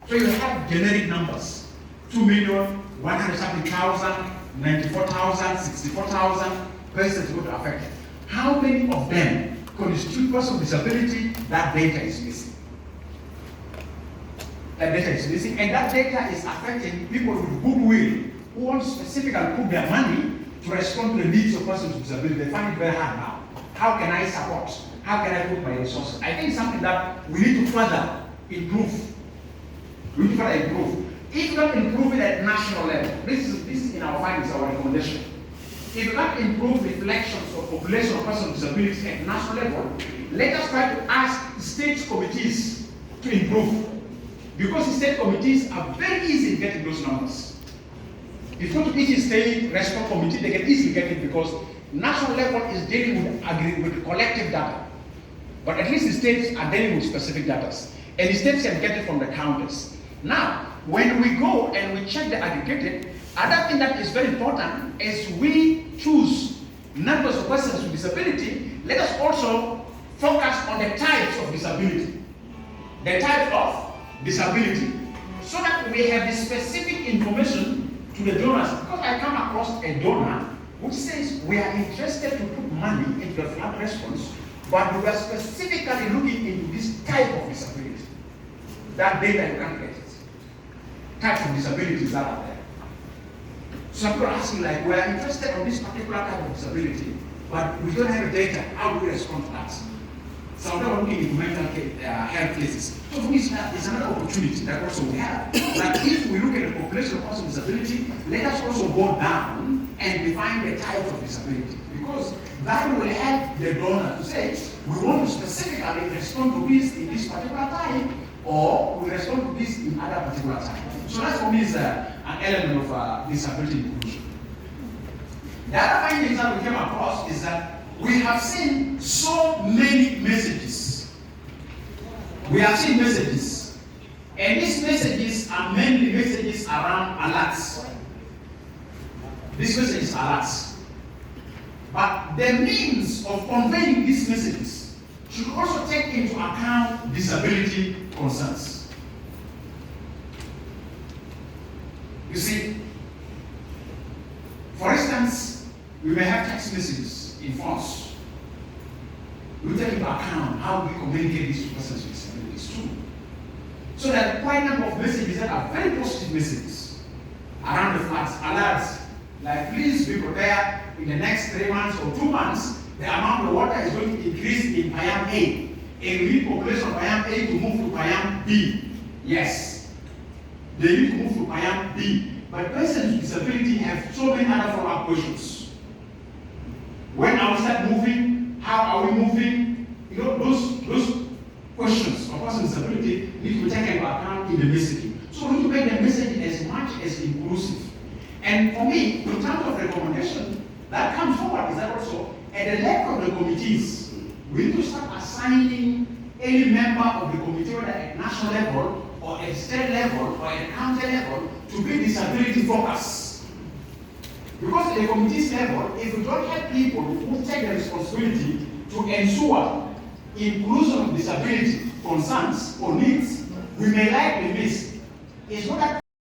So you have generic numbers, 2,100,000, 94,000, 64,000 persons who are affected. How many of them constitute persons with disability? That data is missing. That data is missing, and that data is affecting people with goodwill who want to specifically put their money to respond to the needs of persons with disability. They find it very hard now. How can I support? How can I put my resources? I think it's something that we need to further improve. We need to further improve. If we don't improve it at national level, this is in our findings, our recommendation. If we can't improve reflections of population of persons with disabilities at national level, let us try to ask state committees to improve. Because the state committees are very easy in getting those numbers. If you go to each state response committee, they can easily get it because national level is dealing with collective data. But at least the states are dealing with specific data. And the states can get it from the counties. Now, when we go and we check the aggregated, another thing that is very important is we choose numbers of persons with disability. Let us also focus on the types of disability. The type of disability. So that we have the specific information to the donors. Because I come across a donor which says we are interested to put money into the flood response, but we are specifically looking into this type of disability. That data you can't get it. Types of disabilities that are there. Some people are asking like, we are interested on this particular type of disability, but we don't have data. How do we respond to that? Some people are looking into mental health cases. So for me, it's another opportunity that also we have. That if we look at the population of persons with disability, let us also go down and define the type of disability. Because that will help the donor to say, we want to specifically respond to this in this particular type, or we respond to this in other particular type. So that for me is an element of disability inclusion. The other findings that we came across is that we have seen so many messages. We have seen messages. And these messages are mainly messages around alerts. These messages are alerts. But the means of conveying these messages should also take into account disability concerns. You see, for instance, we may have text messages in phones. We take into account how we communicate this to persons with disabilities too. So there are quite a number of messages that are very positive messages around the floods, alerts, like please be prepared in the next 3 months or 2 months, the amount of water is going to increase in Payam A. And we need population of Payam A to move to Payam B. Yes. They need to move to Payam B. But persons with disability have so many other follow-up questions. When are we start moving? How are we moving? You know, those questions of persons with disability need to be taken into account in the messaging. So we need to make the messaging as much as inclusive. And for me, in terms of recommendation, that comes forward is that also at the level of the committees, we need to start assigning any member of the committee, whether at national level or at state level or at county level, to be disability focused. Because at the committee's level, if we don't have people who take the responsibility to ensure inclusion of disability concerns or needs, we may likely miss. It's not that